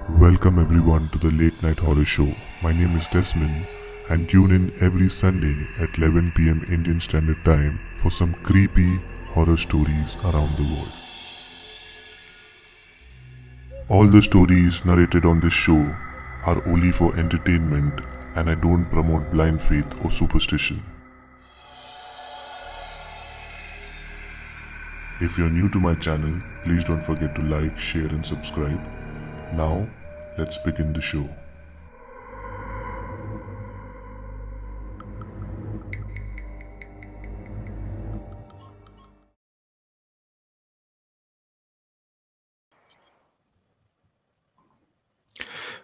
Welcome everyone to the Late Night Horror Show. My name is Desmond and tune in every Sunday at 11 p.m. Indian Standard Time for some creepy horror stories around the world. All the stories narrated on this show are only for entertainment and I don't promote blind faith or superstition. If you're new to my channel, please don't forget to like, share and subscribe. Now, let's begin the show.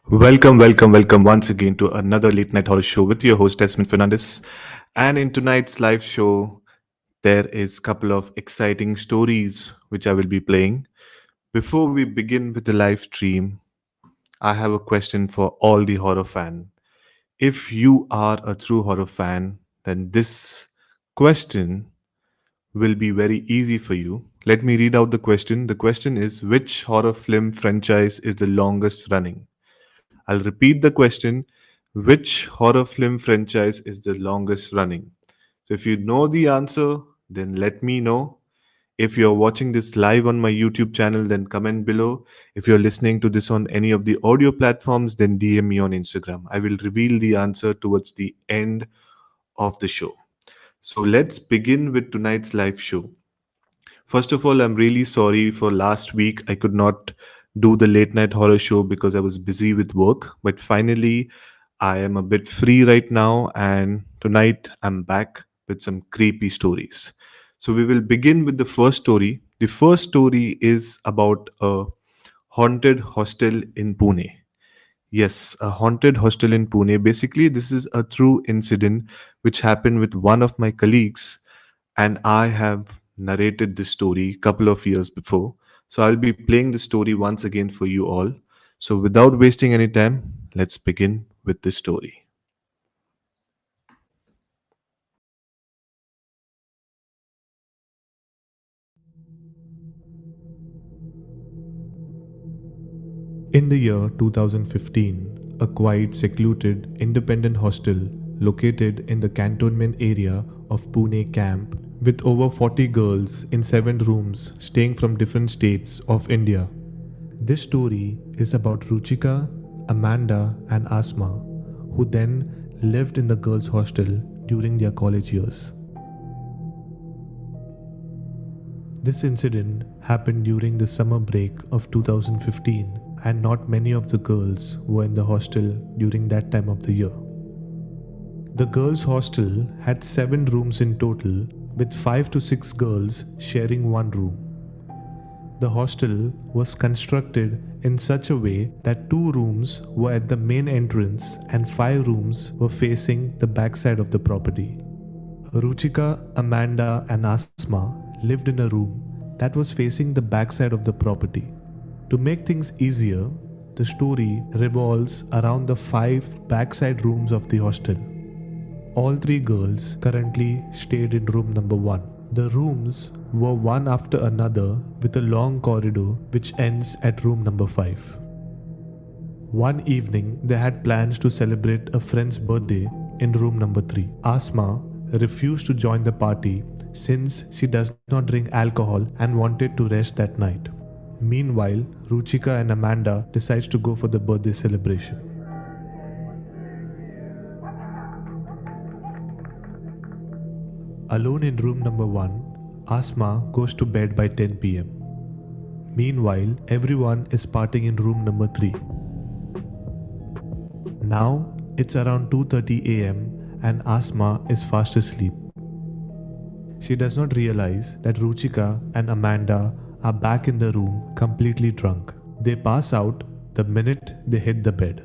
Welcome once again to another late night horror show with your host Desmond Fernandez. And in tonight's live show, there is a couple of exciting stories which I will be playing. Before we begin with the live stream, I have a question for all the horror fan. If you are a true horror fan, then this question will be very easy for you. Let me read out the question. The question is, which horror film franchise is the longest running? I'll repeat the question. Which horror film franchise is the longest running? So if you know the answer, then let me know. If you're watching this live on my YouTube channel, then comment below. If you're listening to this on any of the audio platforms, then DM me on Instagram. I will reveal the answer towards the end of the show. So let's begin with tonight's live show. First of all, I'm really sorry for last week. I could not do the late night horror show because I was busy with work. But finally, I am a bit free right now. And tonight, I'm back with some creepy stories. So we will begin with the first story. The first story is about a haunted hostel in Pune. Yes, a haunted hostel in Pune. Basically, this is a true incident which happened with one of my colleagues, and I have narrated this story a couple of years before. So I'll be playing the story once again for you all. So without wasting any time, let's begin with this story. In the year 2015, a quiet, secluded, independent hostel located in the cantonment area of Pune camp with over 40 girls in 7 rooms staying from different states of India. This story is about Ruchika, Amanda, and Asma, who then lived in the girls' hostel during their college years. This incident happened during the summer break of 2015, and not many of the girls were in the hostel during that time of the year. The girls' hostel had 7 rooms in total, with 5 to 6 girls sharing one room. The hostel was constructed in such a way that 2 rooms were at the main entrance and 5 rooms were facing the backside of the property. Ruchika, Amanda, and Asma lived in a room that was facing the backside of the property. To make things easier, the story revolves around the 5 backside rooms of the hostel. All 3 girls currently stayed in room number 1. The rooms were one after another with a long corridor which ends at room number 5. One evening, they had plans to celebrate a friend's birthday in room number 3. Asma refused to join the party since she does not drink alcohol and wanted to rest that night. Meanwhile, Ruchika and Amanda decides to go for the birthday celebration. Alone in room number 1, Asma goes to bed by 10 pm. Meanwhile, everyone is partying in room number 3. Now, it's around 2:30 am and Asma is fast asleep. She does not realize that Ruchika and Amanda are back in the room completely drunk. They pass out the minute they hit the bed.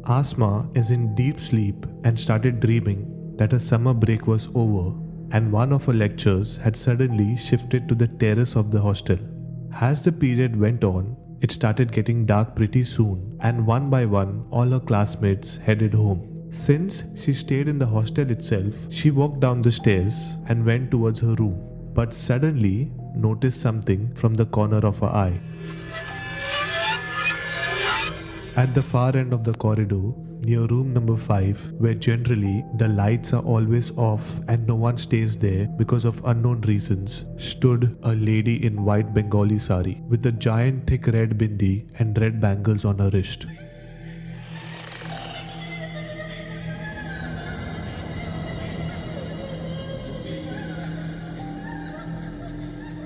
Asma is in deep sleep and started dreaming that her summer break was over and one of her lectures had suddenly shifted to the terrace of the hostel. As the period went on, it started getting dark pretty soon and one by one all her classmates headed home. Since she stayed in the hostel itself, she walked down the stairs and went towards her room, but suddenly noticed something from the corner of her eye. At the far end of the corridor, near room number 5, where generally the lights are always off and no one stays there because of unknown reasons, stood a lady in white Bengali sari with a giant thick red bindi and red bangles on her wrist.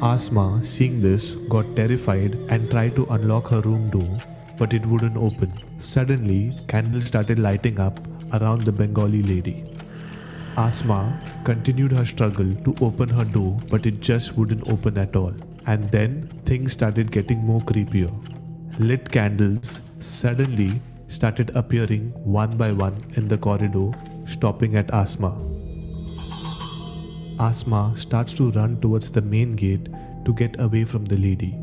Asma, seeing this, got terrified and tried to unlock her room door, but it wouldn't open. Suddenly, candles started lighting up around the Bengali lady. Asma continued her struggle to open her door, but it just wouldn't open at all. And then things started getting more creepier. Lit candles suddenly started appearing one by one in the corridor, stopping at Asma. Asma starts to run towards the main gate to get away from the lady.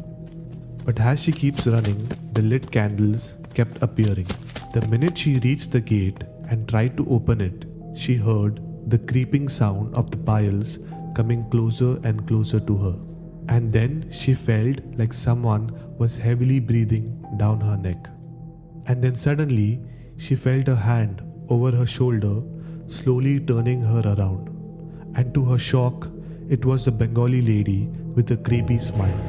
But as she keeps running, the lit candles kept appearing. The minute she reached the gate and tried to open it, she heard the creeping sound of the piles coming closer and closer to her. And then she felt like someone was heavily breathing down her neck. And then suddenly, she felt a hand over her shoulder slowly turning her around. And to her shock, it was the Bengali lady with a creepy smile.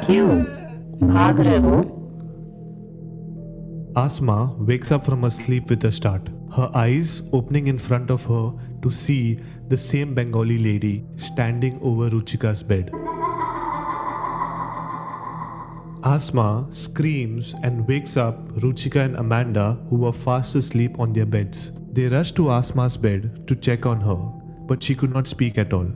क्यों भाग रहे हो? Asma wakes up from her sleep with a start, her eyes opening in front of her to see the same Bengali lady standing over Ruchika's bed. Asma screams and wakes up Ruchika and Amanda, who were fast asleep on their beds. They rush to Asma's bed to check on her, but she could not speak at all.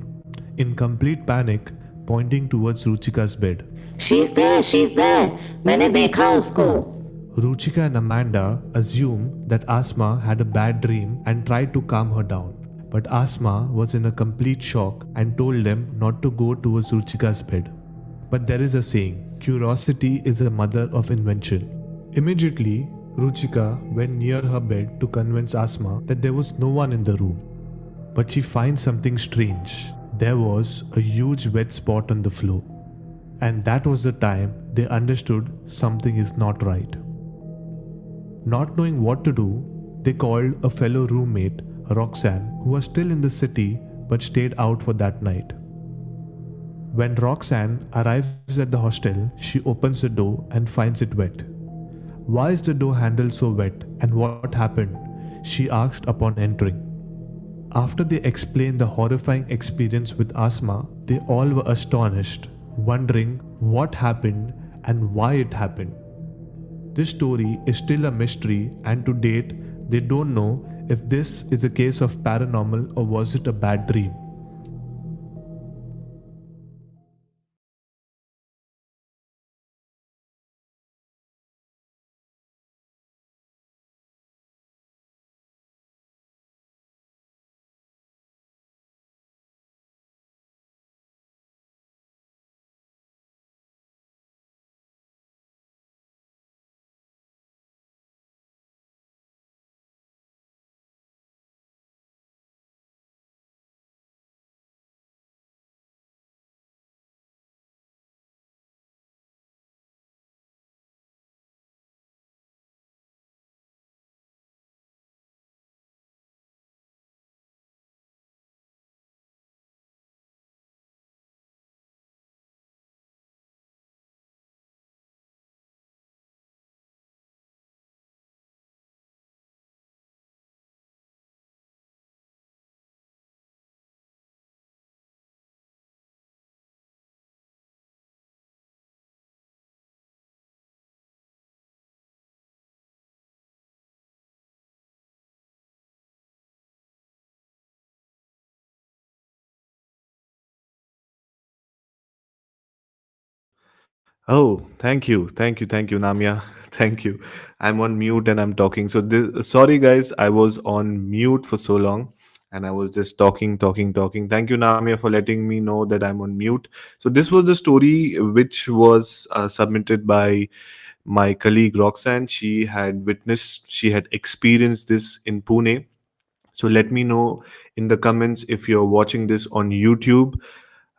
In complete panic, pointing towards Ruchika's bed. She's there, she's there. मैंने देखा उसको. Ruchika and Amanda assumed that Asma had a bad dream and tried to calm her down. But Asma was in a complete shock and told them not to go towards Ruchika's bed. But there is a saying, curiosity is the mother of invention. Immediately, Ruchika went near her bed to convince Asma that there was no one in the room. But she finds something strange. There was a huge wet spot on the floor. And that was the time they understood something is not right. Not knowing what to do, they called a fellow roommate, Roxanne, who was still in the city but stayed out for that night. When Roxanne arrives at the hostel, she opens the door and finds it wet. Why is the door handle so wet and what happened? She asked upon entering. After they explained the horrifying experience with Asma, they all were astonished, wondering what happened and why it happened. This story is still a mystery, and to date, they don't know if this is a case of paranormal or was it a bad dream. Oh, thank you, Namya. Thank you. I'm on mute and I'm talking. So, sorry, guys, I was on mute for so long and I was just talking. Thank you, Namya, for letting me know that I'm on mute. So, this was the story which was submitted by my colleague Roxanne, she had experienced this in Pune. So let me know in the comments if you're watching this on YouTube,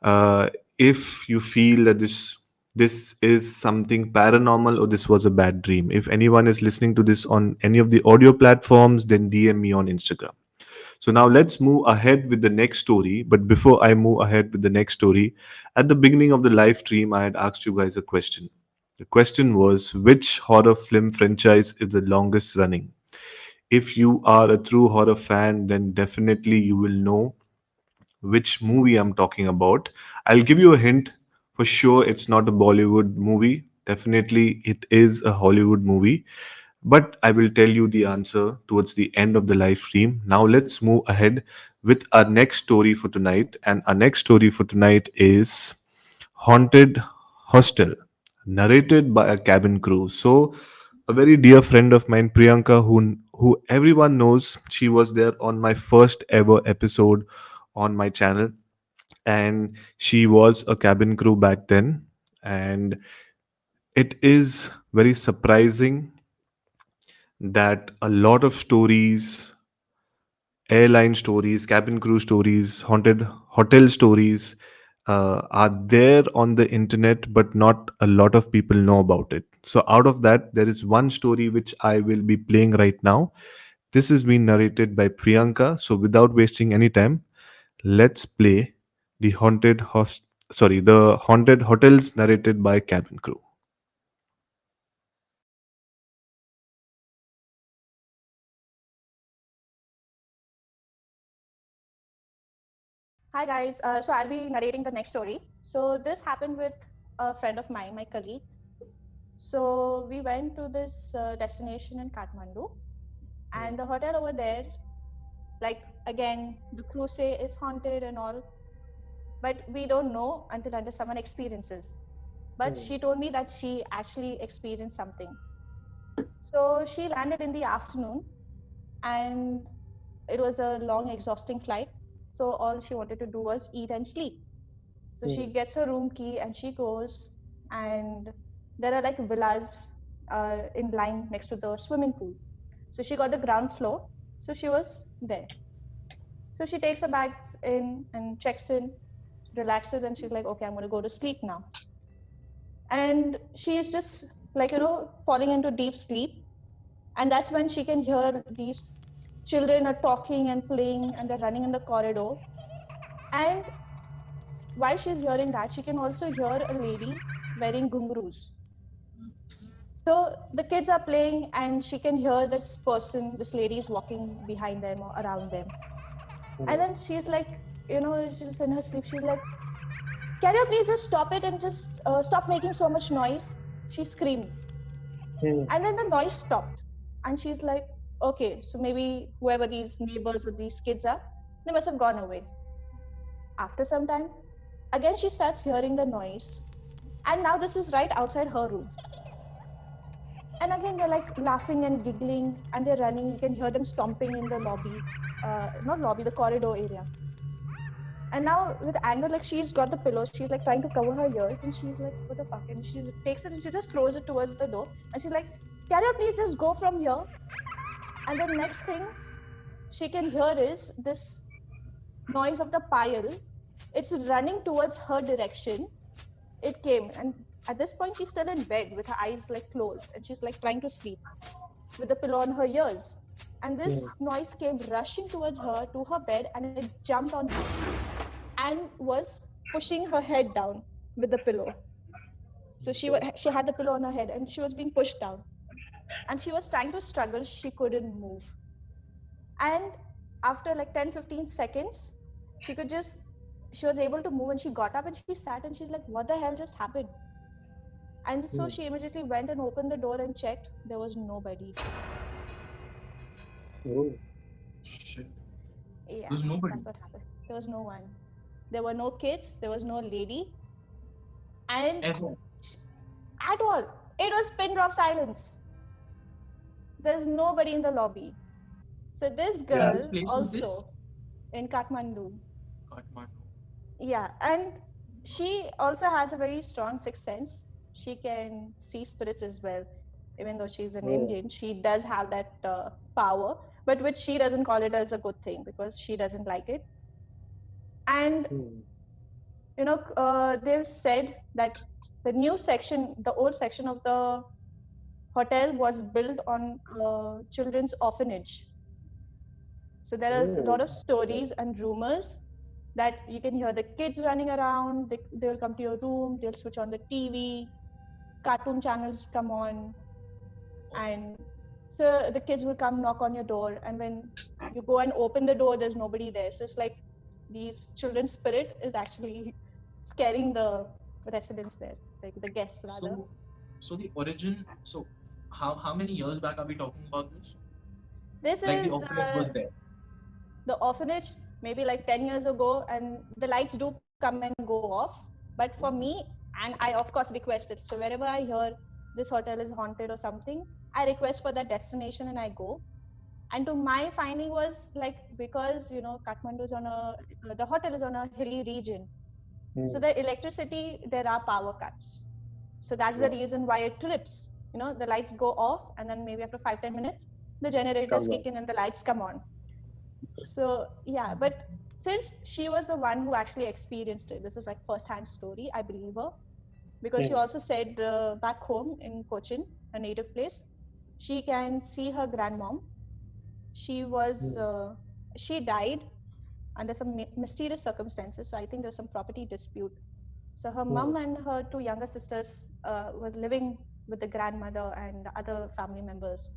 uh, if you feel that this is something paranormal or this was a bad dream. If anyone is listening to this on any of the audio platforms, then DM me on Instagram. So now let's move ahead with the next story. But before I move ahead with the next story, at the beginning of the live stream, I had asked you guys a question. The question was, which horror film franchise is the longest running? If you are a true horror fan, then definitely you will know which movie I'm talking about. I'll give you a hint. For sure, it's not a Bollywood movie. Definitely, it is a Hollywood movie. But I will tell you the answer towards the end of the live stream. Now, let's move ahead with our next story for tonight. And our next story for tonight is Haunted Hostel, narrated by a cabin crew. So, a very dear friend of mine, Priyanka, who everyone knows, she was there on my first ever episode on my channel, and she was a cabin crew back then. And it is very surprising that a lot of stories, airline stories, cabin crew stories, haunted hotel stories, are there on the internet, but not a lot of people know about it. So, out of that, there is one story which I will be playing right now. This is being narrated by Priyanka. So, without wasting any time, let's play the the haunted hotels narrated by cabin crew. Hi guys, so I'll be narrating the next story. So this happened with a friend of mine, my colleague. So we went to this destination in Kathmandu, and the hotel over there, like again, the crew say is haunted and all, but we don't know until someone experiences. But she told me that she actually experienced something. So she landed in the afternoon, and it was a long, exhausting flight. So all she wanted to do was eat and sleep. So she gets her room key and she goes, and there are like villas in line next to the swimming pool. So she got the ground floor. So she was there. So she takes her bags in and checks in, relaxes, and she's like, okay, I'm going to go to sleep now. And she's just like, falling into deep sleep. And that's when she can hear these children are talking and playing and they're running in the corridor. And while she's hearing that, she can also hear a lady wearing gungroos. So the kids are playing and she can hear this lady is walking behind them or around them. And then she's like, she's in her sleep. She's like, can you please just stop it and just stop making so much noise? She screamed. And then the noise stopped. And she's like, okay, so maybe whoever these neighbors or these kids are, they must have gone away. After some time, again she starts hearing the noise. And now this is right outside her room. And again, they're like laughing and giggling and they're running. You can hear them stomping in the lobby, not lobby, the corridor area. And now with anger, like she's got the pillow, she's like trying to cover her ears and she's like, what the fuck? And she takes it and she just throws it towards the door. And she's like, can you please just go from here? And the next thing she can hear is this noise of the pile. It's running towards her direction. It came, and at this point she's still in bed with her eyes like closed and she's like trying to sleep with the pillow on her ears. And this noise came rushing towards her to her bed and it jumped on her and was pushing her head down with the pillow. So she had the pillow on her head and she was being pushed down. And she was trying to struggle, she couldn't move. And after like 10-15 seconds, she was able to move and she got up and she sat and she's like, what the hell just happened? And so she immediately went and opened the door and checked. There was nobody. Oh, shit. Yeah, There's nobody. that's what happened. There was no one. There were no kids. There was no lady. And Ever. at all, it was pin drop silence. There's nobody in the lobby. So this girl Which place was this? also in Kathmandu. Kathmandu. Yeah, and she also has a very strong sixth sense. she can see spirits as well. Even though she's an Oh. Indian, she does have that power, but which she doesn't call it as a good thing because she doesn't like it. And they've said that the new section, the old section of the hotel was built on a children's orphanage. So there are a lot of stories and rumors that you can hear the kids running around, they will come to your room, they'll switch on the TV, cartoon channels come on, and so the kids will come knock on your door, and when you go and open the door, there's nobody there. So it's like these children's spirit is actually scaring the residents there, like the guests rather. So the origin, so how many years back are we talking about this? This Like is the orphanage was there. the orphanage maybe like 10 years ago, and the lights do come and go off. But for me, and I of course request it. So wherever I hear this hotel is haunted or something, I request for that destination and I go. And to my finding was like, because Kathmandu is the hotel is on a hilly region. So the electricity, there are power cuts. So that's the reason why it trips. The lights go off, and then maybe after 5-10 minutes, the generators kick in and the lights come on. So yeah, but since she was the one who actually experienced it, this is like first-hand story, I believe her, because she also said back home in Cochin, her native place, she can see her grandmom. She was she died under some mysterious circumstances. So I think there's some property dispute. So her mom and her two younger sisters were living with the grandmother and the other family members.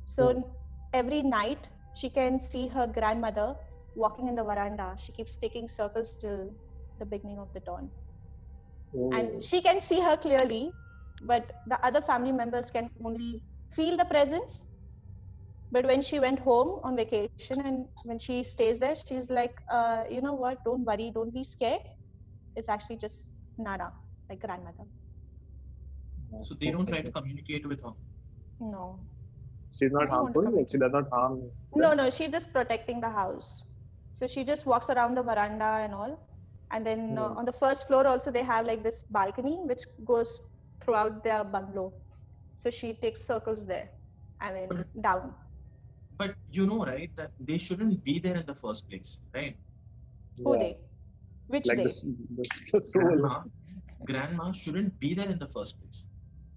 So every night she can see her grandmother walking in the veranda. She keeps taking circles till the beginning of the dawn. And she can see her clearly, but the other family members can only feel the presence. But when she went home on vacation and when she stays there, she's like, you know what, don't worry, don't be scared. It's actually just Nana, like grandmother. So they don't try to communicate with her. No. She's not harmful? Like she does not harm them? No, she's just protecting the house. So she just walks around the veranda and all. And then on the first floor also they have like this balcony which goes throughout their bungalow. So she takes circles there and then down. But right, that they shouldn't be there in the first place, right? Who they? Which like they? The soul. Grandma shouldn't be there in the first place.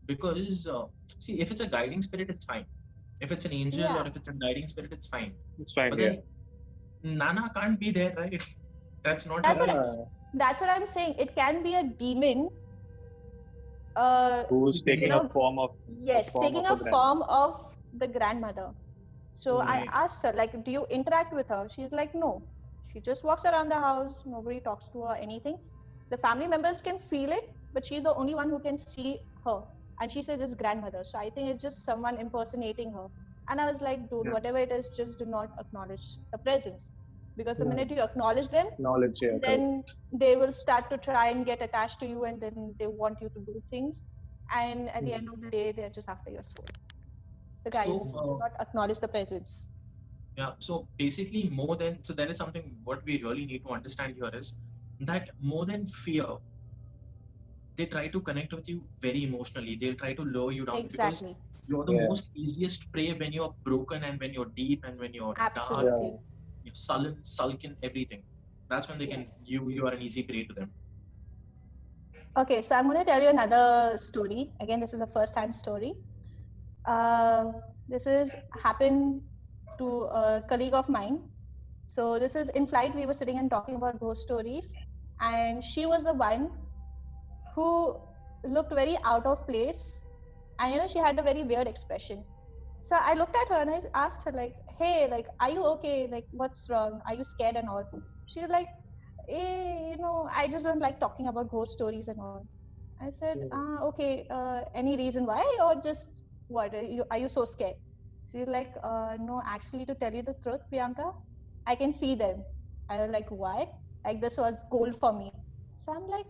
Because, see, if it's a guiding spirit, it's fine. If it's an angel or if it's a guiding spirit, it's fine. It's fine, but then, Nana can't be there, right? That's not that's what I'm saying. It can be a demon. Who's taking a form of taking a form of the grandmother. So I asked her, like, do you interact with her? She's like, no. She just walks around the house. Nobody talks to her, anything. The family members can feel it, but she's the only one who can see her. And she says it's grandmother. So I think it's just someone impersonating her. And I was like, dude, whatever it is, just do not acknowledge the presence. Because the minute you acknowledge them, then they will start to try and get attached to you, and then they want you to do things. And at the end of the day, they're just after your soul. So guys, do not acknowledge the presence. Yeah, so basically so there is something what we really need to understand here is that more than fear, they try to connect with you very emotionally. They'll try to lower you down because you're the most easiest prey when you're broken and when you're deep and when you're dark, you're sullen, everything. That's when they can, you are an easy prey to them. Okay, so I'm going to tell you another story. Again, this is a first-hand story. This is happened to a colleague of mine. So this is in flight, we were sitting and talking about ghost stories, and she was the one who looked very out of place, and she had a very weird expression. So I looked at her and I asked her, like, hey, like, are you okay? Like, what's wrong? Are you scared and all? She was like, hey, I just don't like talking about ghost stories and all. I said, okay, any reason why, or just what? Are you so scared? She's like, no, actually, to tell you the truth, Priyanka, I can see them. I was like, why? Like, this was gold for me. So I'm like,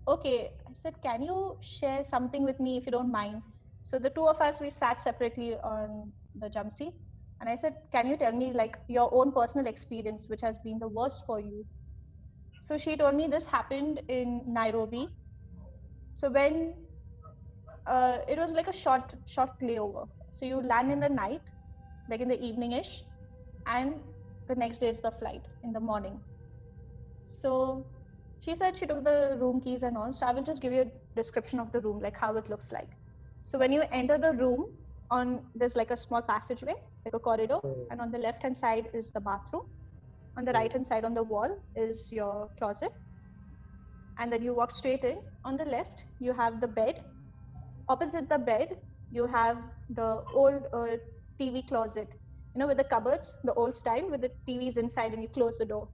okay. I said, can you share something with me if you don't mind? So the two of us, we sat separately on the jump seat. And I said, can you tell me like your own personal experience, which has been the worst for you? So she told me this happened in Nairobi. So when it was like a short layover. So you land in the night, like in the evening-ish, and the next day is the flight in the morning. So she said she took the room keys and all. So I will just give you a description of the room, like how it looks like. So when you enter the room, there's like a small passageway, like a corridor, and on the left-hand side is the bathroom. On the right-hand side on the wall is your closet. And then you walk straight in. On the left, you have the bed. Opposite the bed, you have the old TV closet, with the cupboards, the old style, with the TVs inside and you close the door.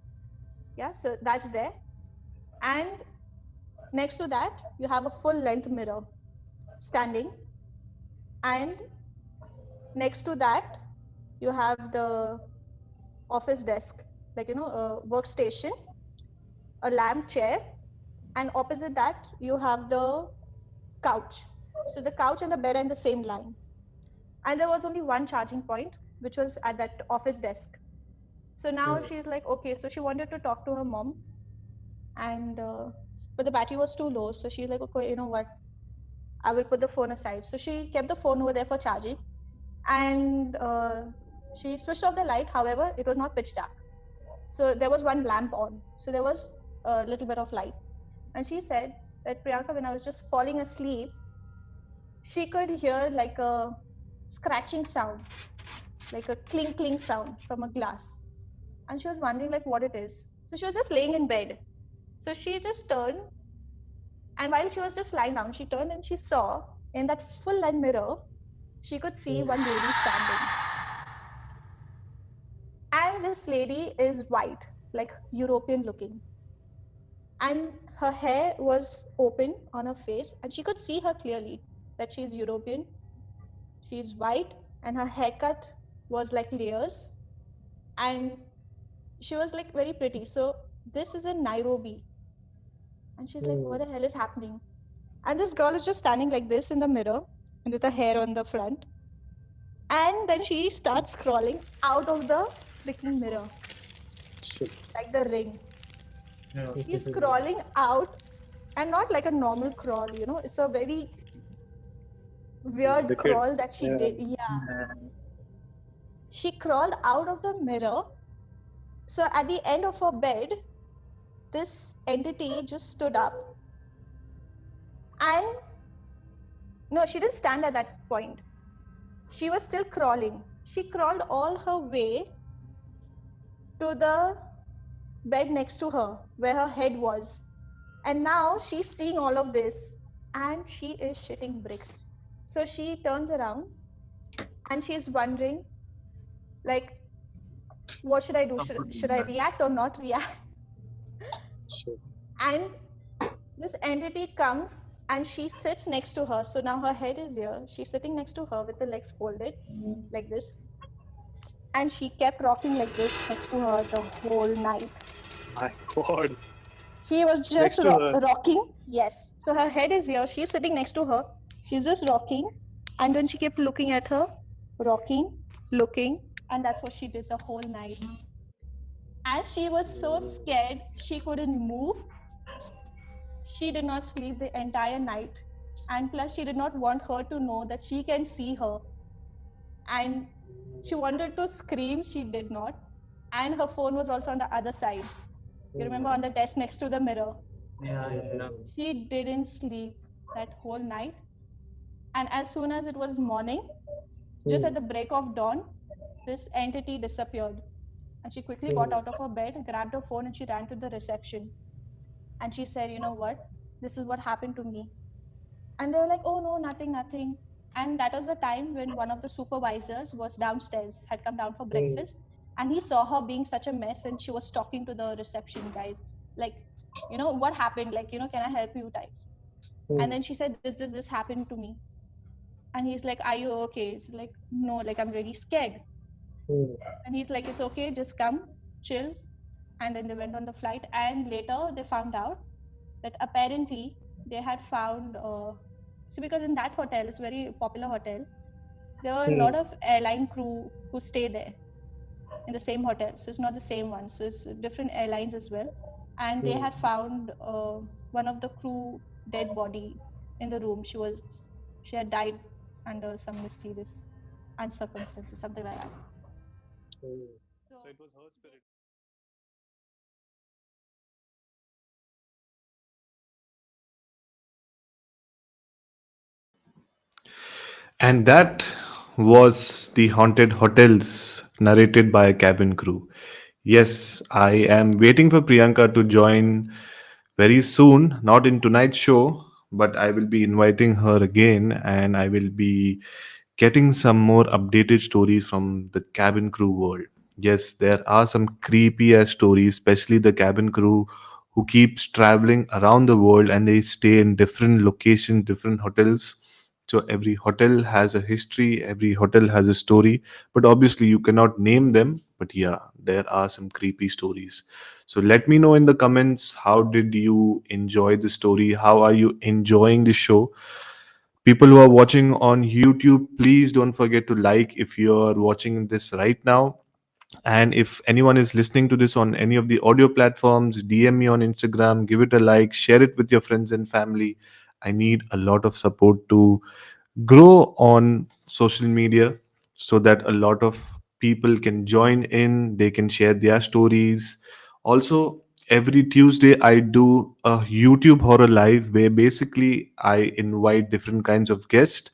Yeah, so that's there. And next to that, you have a full-length mirror standing. And next to that, you have the office desk, like, a workstation, a lamp chair, and opposite that, you have the couch. So the couch and the bed are in the same line. And there was only one charging point, which was at that office desk. So now she's like, okay, so she wanted to talk to her mom, and but the battery was too low. So she's like, okay, you know what? I will put the phone aside. So she kept the phone over there for charging, and she switched off the light. However, it was not pitch dark. So there was one lamp on. So there was a little bit of light. And she said that, Priyanka, when I was just falling asleep, she could hear like a scratching sound, like a clink sound from a glass. And she was wondering like what it is. So she was just laying in bed. So she just turned, and while she was just lying down, she turned and she saw in that full-length mirror, she could see one lady standing. And this lady is white, like European looking. And her hair was open on her face, and she could see her clearly that she's European. She's white, and her haircut was like layers. And she was like very pretty. So this is in Nairobi. And she's like, what the hell is happening? And this girl is just standing like this in the mirror and with her hair on the front. And then she starts crawling out of the freaking mirror. Shit. Like the ring. Yeah. She's crawling out, and not like a normal crawl, it's a very weird crawl that she did. Yeah. She crawled out of the mirror. So at the end of her bed, this entity just stood up. And no, she didn't stand at that point. She was still crawling. She crawled all her way to the bed next to her, where her head was. And now she's seeing all of this, and she is shitting bricks. So she turns around and she's wondering, like, what should I do? Should I react or not react? Shit. And this entity comes and she sits next to her. So now her head is here. She's sitting next to her with the legs folded like this. And she kept rocking like this next to her the whole night. My God. She was just rocking. Yes. So her head is here. She's sitting next to her. She's just rocking. And then she kept looking at her, rocking, looking. And that's what she did the whole night. As she was so scared, she couldn't move. She did not sleep the entire night. And plus, she did not want her to know that she can see her. And she wanted to scream, she did not. And her phone was also on the other side. You remember, on the desk next to the mirror. Yeah. She didn't sleep that whole night. And as soon as it was morning, just at the break of dawn, this entity disappeared. And she quickly got out of her bed, grabbed her phone, and she ran to the reception. And she said, you know what? This is what happened to me. And they were like, oh no, nothing. And that was the time when one of the supervisors was downstairs, had come down for breakfast. And he saw her being such a mess, and she was talking to the reception guys. Like, what happened? Like, can I help you types? And then she said, this happened to me. And he's like, are you okay? She's like, no, like, I'm really scared. And he's like, it's okay, just come, chill. And then they went on the flight. And later they found out that apparently they had found, because in that hotel, it's a very popular hotel, there were a lot of airline crew who stay there in the same hotel. So it's not the same one. So it's different airlines as well. And they had found one of the crew dead body in the room. She she had died under some mysterious circumstances, something like that. So it was her spirit. And that was The Haunted Hotels, narrated by a cabin crew. Yes, I am waiting for Priyanka to join very soon, not in tonight's show, but I will be inviting her again and I will be getting some more updated stories from the cabin crew world. Yes, there are some creepy ass stories, especially the cabin crew who keeps traveling around the world and they stay in different locations, different hotels. So every hotel has a history, every hotel has a story, but obviously you cannot name them. But yeah, there are some creepy stories. So let me know in the comments, how did you enjoy the story? How are you enjoying the show? People who are watching on YouTube, please don't forget to like if you're watching this right now. And if anyone is listening to this on any of the audio platforms, DM me on Instagram, give it a like, share it with your friends and family. I need a lot of support to grow on social media so that a lot of people can join in, they can share their stories. Also, every Tuesday I do a YouTube horror live where basically I invite different kinds of guests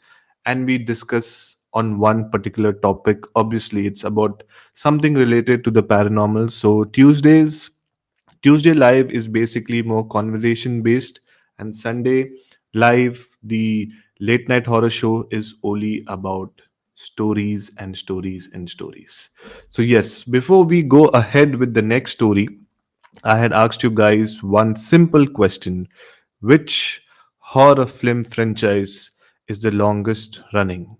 and we discuss on one particular topic. Obviously it's about something related to the paranormal. So Tuesday live is basically more conversation based, and Sunday live, the late night horror show, is only about stories and stories and stories. So, yes, before we go ahead with the next story, I had asked you guys one simple question: which horror film franchise is the longest running?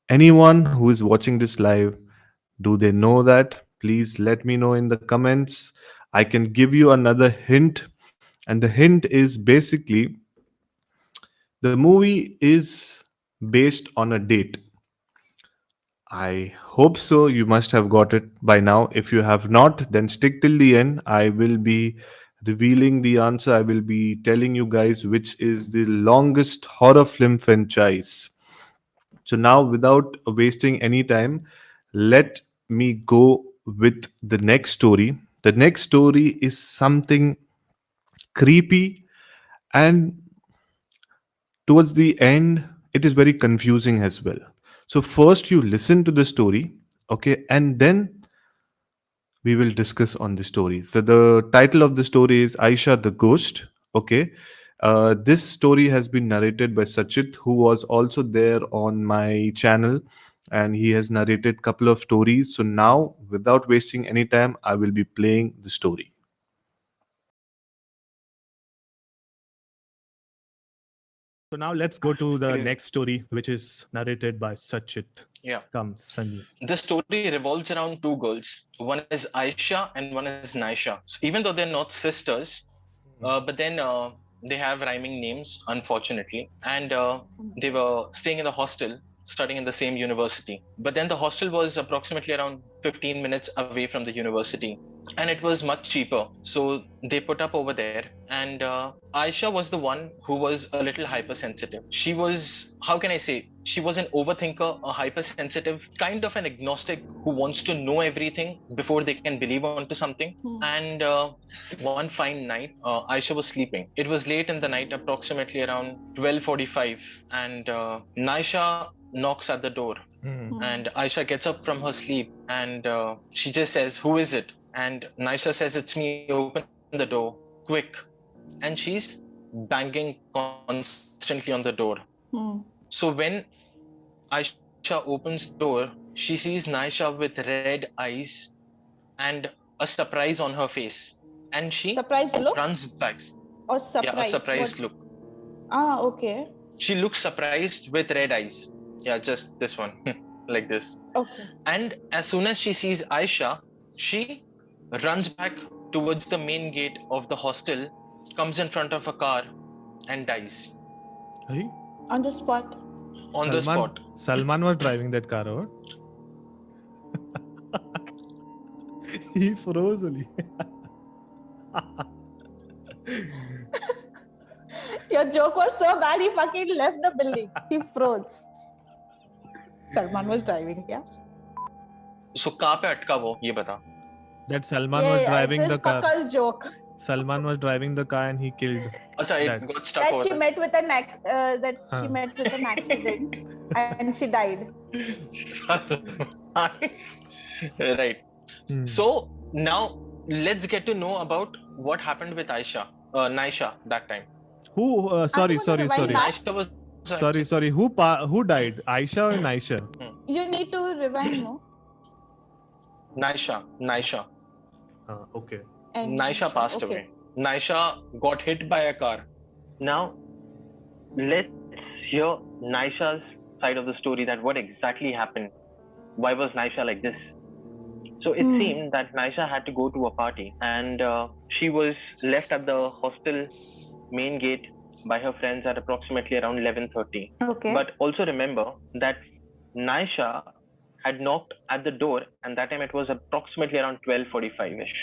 Anyone who is watching this live, do they know that? Please let me know in the comments. I can give you another hint, and the hint is basically the movie is based on a date. I hope so. You must have got it by now. If you have not, then stick till the end. I will be revealing the answer. I will be telling you guys which is the longest horror film franchise. So now, without wasting any time, let me go with the next story. The next story is something creepy, and towards the end, it is very confusing as well. So, first, you listen to the story, okay, and then we will discuss on the story. So the title of the story is Aisha the Ghost. Okay. This story has been narrated by Sachit, who was also there on my channel, and he has narrated couple of stories. So now, without wasting any time, I will be playing the story. So now let's go to the next story, which is narrated by Sachit. Yeah. Come, Sanjeev. The story revolves around two girls. One is Aisha and one is Naisha. So even though they're not sisters, but then they have rhyming names, unfortunately. And they were staying in the hostel, studying in the same university. But then the hostel was approximately around 15 minutes away from the university. And it was much cheaper. So they put up over there. And Aisha was the one who was a little hypersensitive. She was, how can I say, she was an overthinker, a hypersensitive, kind of an agnostic who wants to know everything before they can believe onto something. And one fine night, Aisha was sleeping. It was late in the night, approximately around 12:45, and Naisha knocks at the door. And Aisha gets up from her sleep and she just says, "Who is it?" And Naisha says, "It's me, open the door, quick." And she's banging constantly on the door. So when Aisha opens the door, she sees Naisha with red eyes and a surprise on her face. And she Surprised look runs back. or Yeah, a surprise? surprised What? look. Okay. She looks surprised with red eyes. Yeah, just this one, like this. Okay. And as soon as she sees Aisha, she runs back towards the main gate of the hostel, comes in front of a car, and dies Hey? On the spot. on the spot. Salman was driving that car over. He froze only. You're Your joke was so bad, he fucking left the building. He froze. Salman was driving, yeah? So कहाँ पे अटका वो ये बता. That Salman was driving it's the his car. fuckle joke. Salman was driving the car and he killed. अच्छा it That. got stuck That over she there. met with she met with an accident and she died. Right. So now let's get to know about what happened with Naisha that time. Who? Sorry. Naisha was Sorry. Who died? Aisha or Naisha? You need to rewind more. Naisha. Okay. And Naisha passed away. Naisha got hit by a car. Now, let's hear Naisha's side of the story, that what exactly happened. Why was Naisha like this? So it seemed that Naisha had to go to a party and she was left at the hostel main gate by her friends at approximately around 11:30. Okay. But also remember that Naisha had knocked at the door and that time it was approximately around 12:45ish.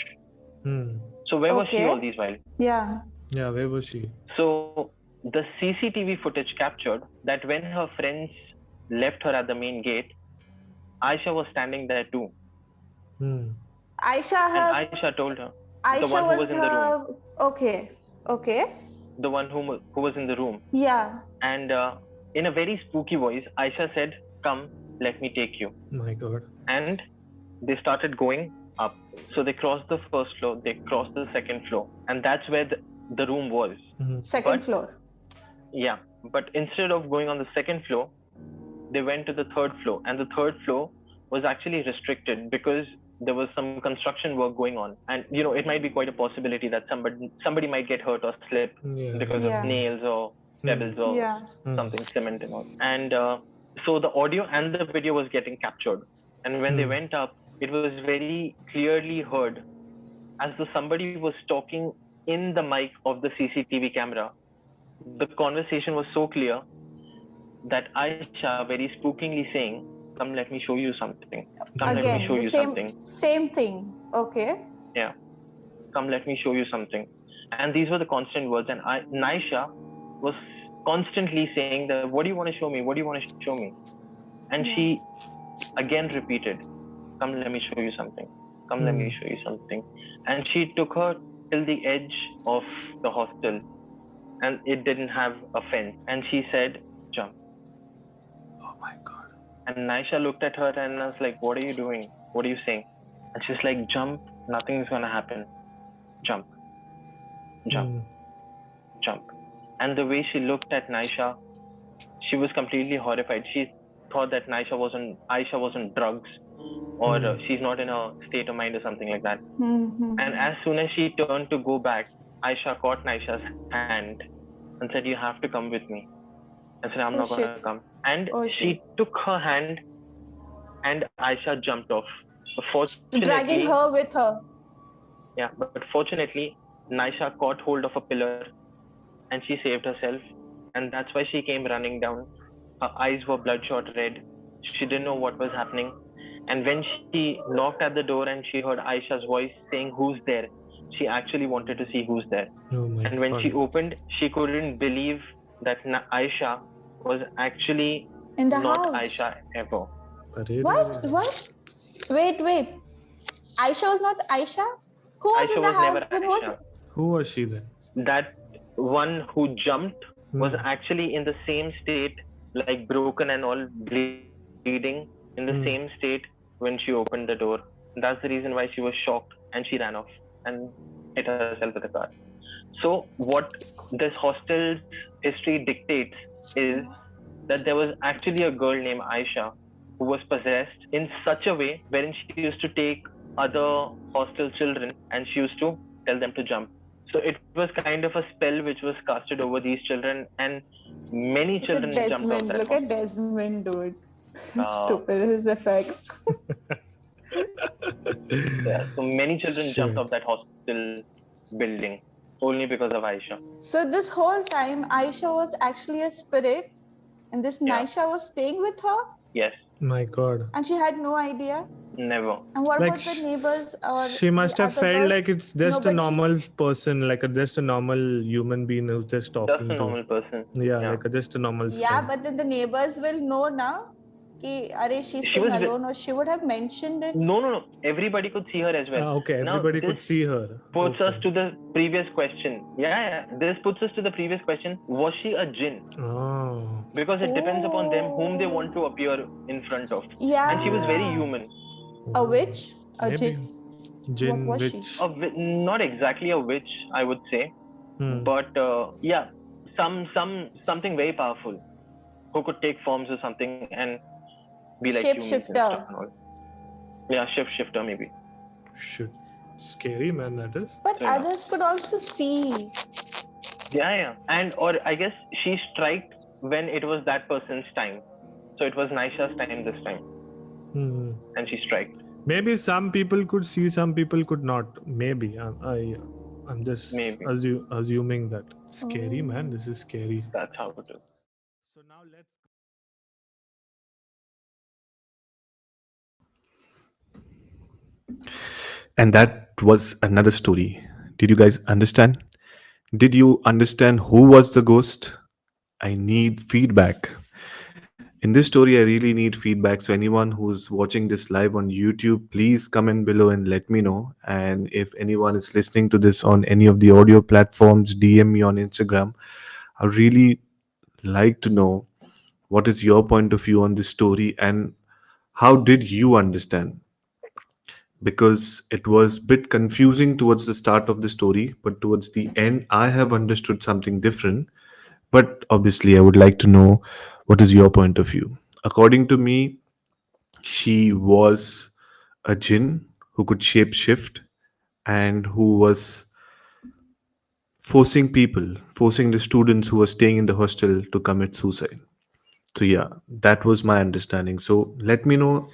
So where was she all these while? Yeah. Yeah, where was she? So the CCTV footage captured that when her friends left her at the main gate, Aisha was standing there too. Aisha told her. Aisha the one who was in the room. Okay. The one who was in the room. Yeah. And in a very spooky voice, Aisha said, "Come, let me take you." My God. And they started going up. So they crossed the first floor, they crossed the second floor, and that's where the room was. Second floor. Yeah, but instead of going on the second floor, they went to the third floor, and the third floor was actually restricted because there was some construction work going on, and it might be quite a possibility that somebody might get hurt or slip because of nails or pebbles or something, cement and all. And so the audio and the video was getting captured, and when they went up, it was very clearly heard as though somebody was talking in the mic of the CCTV camera. The conversation was so clear that Aisha very spookingly saying, "Come, let me show you something. Come, let me show you something." Same thing. Okay. Yeah. "Come, let me show you something." And these were the constant words. And Naisha was constantly saying that, "What do you want to show me? What do you want to show me?" And she again repeated, "Come, let me show you something. Come, let me show you something." And she took her till the edge of the hostel, and it didn't have a fence. And she said, "Jump." Oh my God. And Naisha looked at her and was like, "What are you doing? What are you saying?" And she's like, "Jump. Nothing's gonna happen. Jump. Jump. Jump." And the way she looked at Naisha, she was completely horrified. She thought that Aisha was on drugs, or she's not in a state of mind or something like that. And as soon as she turned to go back, Aisha caught Naisha's hand and said, "You have to come with me." I said, "I'm not going to come." And she took her hand and Aisha jumped off. Dragging her with her. Yeah, but fortunately, Naisha caught hold of a pillar and she saved herself. And that's why she came running down. Her eyes were bloodshot red. She didn't know what was happening. And when she knocked at the door and she heard Aisha's voice saying, "Who's there?" she actually wanted to see who's there. And when she opened, she couldn't believe that Aisha was actually in the not house. Aisha ever. What? Wait. Aisha was not Aisha? Who was Aisha in the was house? never Aisha. Who was she then? That one who jumped was actually in the same state, like broken and all, bleeding, in the same state when she opened the door. That's the reason why she was shocked and she ran off and hit herself with a car. So what this hostel's history dictates is that there was actually a girl named Aisha who was possessed in such a way wherein she used to take other hostel children and she used to tell them to jump. So it was kind of a spell which was casted over these children, and many children jumped off that. Look at Desmond, dude. Stupid his effects. Yeah, so many children jumped off that hostel building only because of Aisha. So this whole time, Aisha was actually a spirit, and this Naisha was staying with her? Yes. My God. And she had no idea? Never. And what Like about the neighbors or she the must have other felt like girls? it's just a Nobody. normal person, like just a normal human being who's just Just a talking to. normal person. Yeah, Yeah. like just a normal Yeah, friend. but then the neighbors will know now कि अरे she's She staying was. alone, or she would have mentioned it. No, no, no. Everybody could see her as well. Okay, Now, everybody this could see her. puts us Okay. to the previous question. Yeah, yeah. This puts us to the previous question. Was she a jinn? Oh. Because it depends upon them whom they want Oh, to appear in front of. And she was very yeah. human. A witch, a Maybe. jinn. What Jinn, was she? witch. Not exactly a witch, I would say, Hmm. but yeah, something very powerful who could take forms or something and be like humans and stuff Shapeshifter. and all. Yeah, shifter maybe. Shit. Scary, man, that is. But So, yeah. others could also see. Yeah, and or I guess she striked when it was that person's time. So it was Naisha's time this time, Hmm. and she striked. Maybe some people could see, some people could not. Maybe. I'm just Maybe assuming that. Scary, man. This is scary. that's how it is. So now let's. And that was another story. Did you guys understand? Did you understand who was the ghost? I need feedback. In this story, I really need feedback. So, anyone who's watching this live on YouTube, please comment below and let me know. And if anyone is listening to this on any of the audio platforms, DM me on Instagram. I really like to know what is your point of view on this story and how did you understand, because it was a bit confusing towards the start of the story, but towards the end I have understood something different. But obviously I would like to know what is your point of view. According to me, she was a jinn who could shape shift and who was forcing the students who were staying in the hostel to commit suicide. So yeah, that was my understanding. So let me know,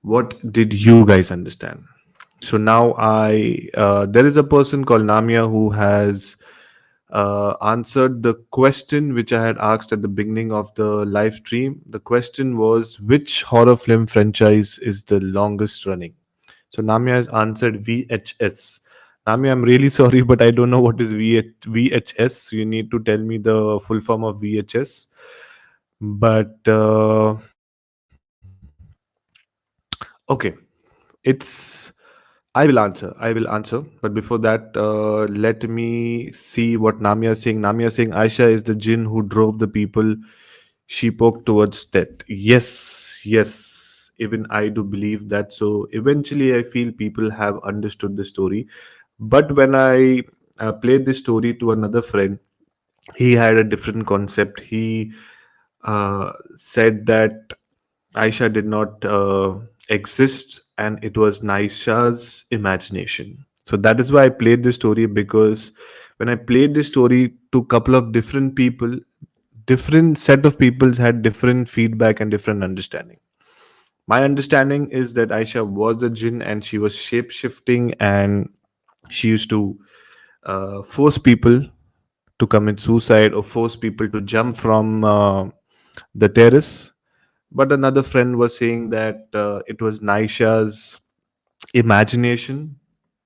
what did you guys understand? So now there is a person called Namia who has answered the question which I had asked at the beginning of the live stream. The question was, which horror film franchise is the longest running? So Namia has answered VHS. Namia, I'm really sorry, but I don't know what is VHS. You need to tell me the full form of VHS. But okay, it's I will answer. But before that, let me see what Namia is saying. Namia is saying Aisha is the jinn who drove the people she poked towards death. Yes, yes. Even I do believe that. So eventually, I feel people have understood the story. But when I played this story to another friend, he had a different concept. He said that Aisha did not exist and it was Naisha's imagination. So that is why I played this story, because when I played this story to a couple of different people, different set of people had different feedback and different understanding. My understanding is that Aisha was a jinn and she was shape shifting and she used to force people to commit suicide or force people to jump from the terrace. But another friend was saying that it was Naisha's imagination.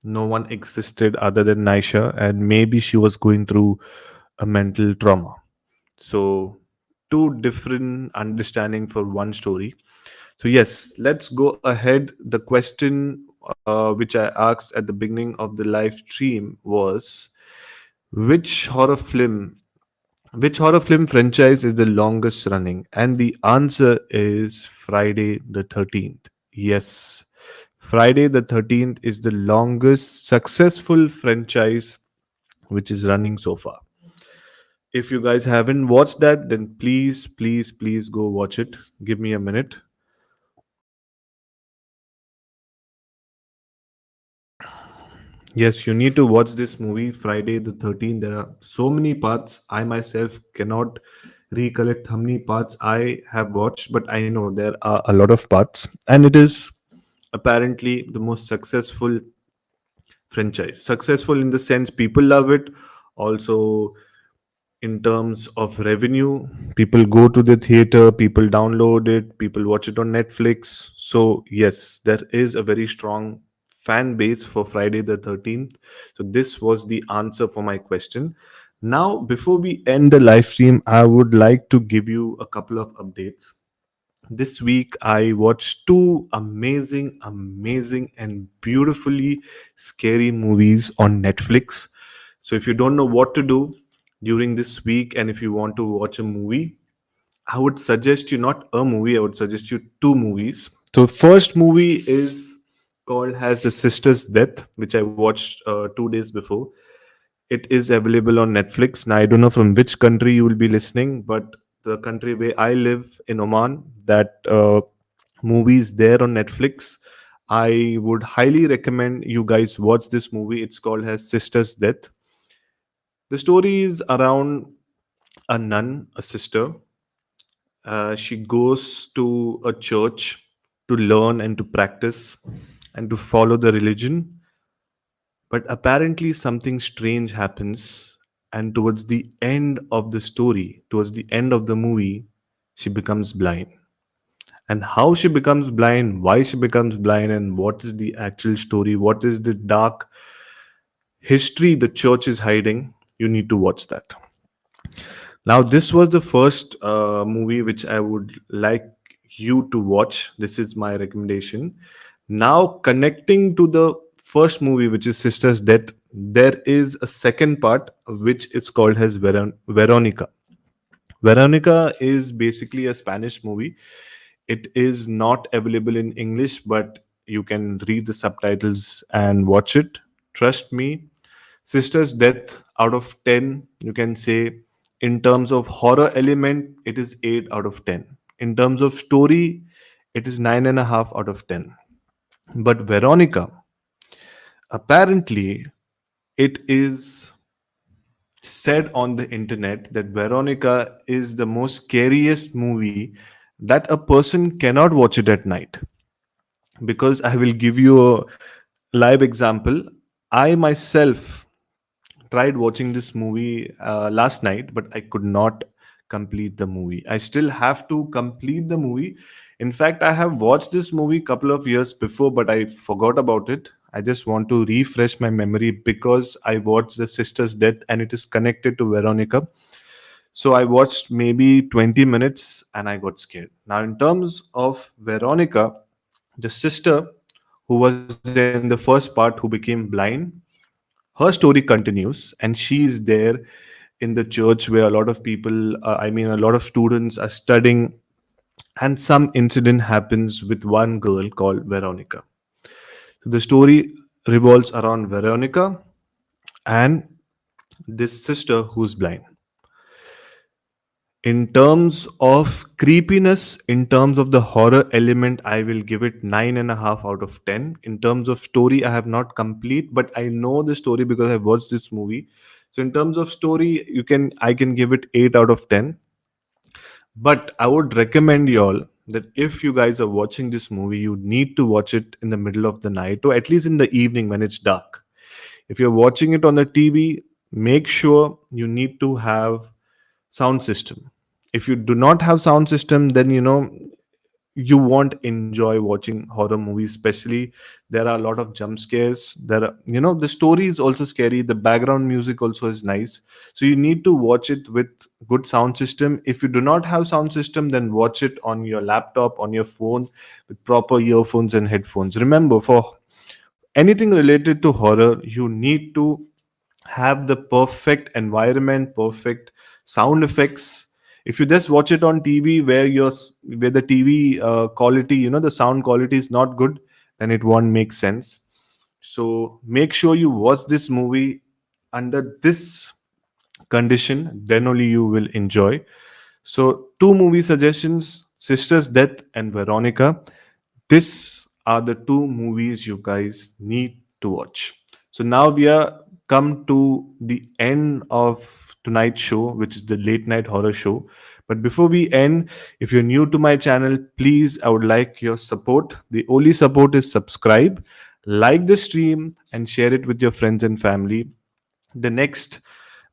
No one existed other than Naisha, and maybe she was going through a mental trauma. So, two different understanding for one story. So, yes, let's go ahead. The question which I asked at the beginning of the live stream was, which horror film which horror film franchise is the longest running? And the answer is Friday the 13th. Yes, Friday the 13th is the longest successful franchise which is running so far. If you guys haven't watched that, then please, please, please go watch it. Give me a minute. Yes, you need to watch this movie, Friday the 13th. There are so many parts. I myself cannot recollect how many parts I have watched, but I know there are a lot of parts. And it is apparently the most successful franchise. Successful in the sense people love it. Also, in terms of revenue. People go to the theater, people download it, people watch it on Netflix. So, yes, there is a very strong fan base for Friday the 13th. So, this was the answer for my question. Now, before we end the live stream, I would like to give you a couple of updates. This week, I watched two amazing, and beautifully scary movies on Netflix. So, if you don't know what to do during this week and if you want to watch a movie, I would suggest you not a movie, I would suggest you two movies. So, first movie is called as The Sister's Death, which I watched 2 days before. It is available on Netflix. Now, I don't know from which country you will be listening, but the country where I live in Oman, that movie is there on Netflix. I would highly recommend you guys watch this movie. It's called as Sister's Death. The story is around a nun, a sister. She goes to a church to learn and to practice and to follow the religion. But apparently, something strange happens. And towards the end of the story, towards the end of the movie, she becomes blind. And how she becomes blind, why she becomes blind, and what is the actual story, what is the dark history the church is hiding, you need to watch that. Now, this was the first movie which I would like you to watch. This is my recommendation. Now, connecting to the first movie, which is Sister's Death, there is a second part which is called as Veronica. Veronica is basically a Spanish movie. It is not available in English, but you can read the subtitles and watch it. Trust me, Sister's Death out of 10, you can say in terms of horror element, it is 8 out of 10. In terms of story, it is 9.5 out of 10. But Veronica, apparently, it is said on the internet that Veronica is the most scariest movie that a person cannot watch it at night. Because I will give you a live example. I myself tried watching this movie last night, but I could not complete the movie. I still have to complete the movie. In fact, I have watched this movie couple of years before, but I forgot about it. I just want to refresh my memory because I watched The Sister's Death and it is connected to Veronica. So I watched maybe 20 minutes and I got scared. Now, in terms of Veronica, the sister who was there in the first part who became blind, her story continues and she is there in the church where a lot of people, a lot of students are studying, and some incident happens with one girl called Veronica. So the story revolves around Veronica and this sister who's blind. In terms of creepiness, in terms of the horror element, I will give it 9.5 out of 10. In terms of story, I have not complete, but I know the story because I watched this movie. So in terms of story, I can give it 8 out of 10. But I would recommend y'all that if you guys are watching this movie, you need to watch it in the middle of the night or at least in the evening when it's dark. If you're watching it on the TV, make sure you need to have sound system. If you do not have sound system, then you won't enjoy watching horror movies. Especially, there are a lot of jump scares. There are, the story is also scary, the background music also is nice. So you need to watch it with good sound system. If you do not have sound system, then watch it on your laptop, on your phone, with proper earphones and headphones. Remember, for anything related to horror, you need to have the perfect environment, perfect sound effects. If you just watch it on TV where the TV quality, the sound quality is not good, then it won't make sense. So make sure you watch this movie under this condition, then only you will enjoy. So two movie suggestions: Sisters Death and Veronica. These are the two movies you guys need to watch. So now we are come to the end of tonight's show, which is the late night horror show. But before we end, if you're new to my channel, please, I would like your support. The only support is subscribe, like the stream, and share it with your friends and family. The next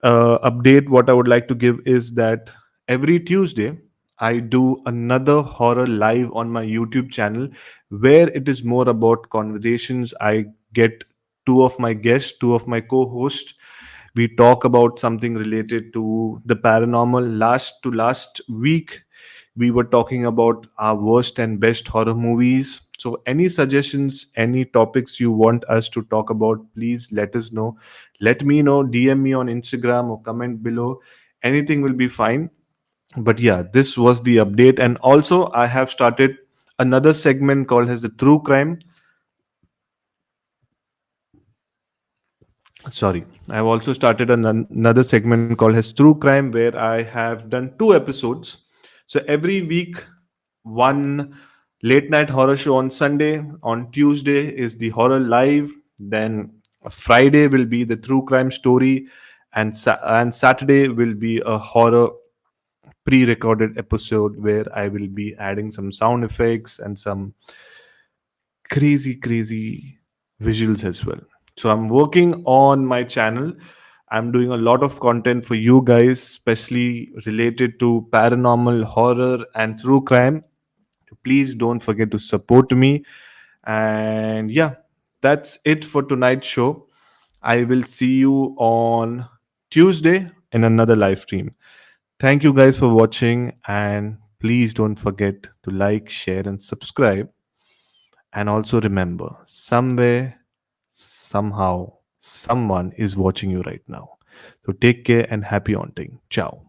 Update what I would like to give is that every Tuesday I do another horror live on my YouTube channel where it is more about conversations. I get two of my guests, two of my co-hosts. We talk about something related to the paranormal. Last week we were talking about our worst and best horror movies. So any suggestions, any topics you want us to talk about, please let us know. Let me know, DM me on Instagram or comment below. Anything will be fine. But yeah, this was the update. And also I have started another segment called as the true crime. Sorry, I've also started another segment called as true crime where I have done 2 episodes. So every week, one late night horror show on Sunday. On Tuesday is the horror live. Then Friday will be the true crime story, and and Saturday will be a horror pre-recorded episode where I will be adding some sound effects and some crazy visuals as well. So I'm working on my channel. I'm doing a lot of content for you guys, especially related to paranormal horror and true crime. Please don't forget to support me. And yeah, that's it for tonight's show. I will see you on Tuesday in another live stream. Thank you guys for watching, and please don't forget to like, share, and subscribe. And also remember, somewhere, somehow, someone is watching you right now. So take care and happy haunting. Ciao.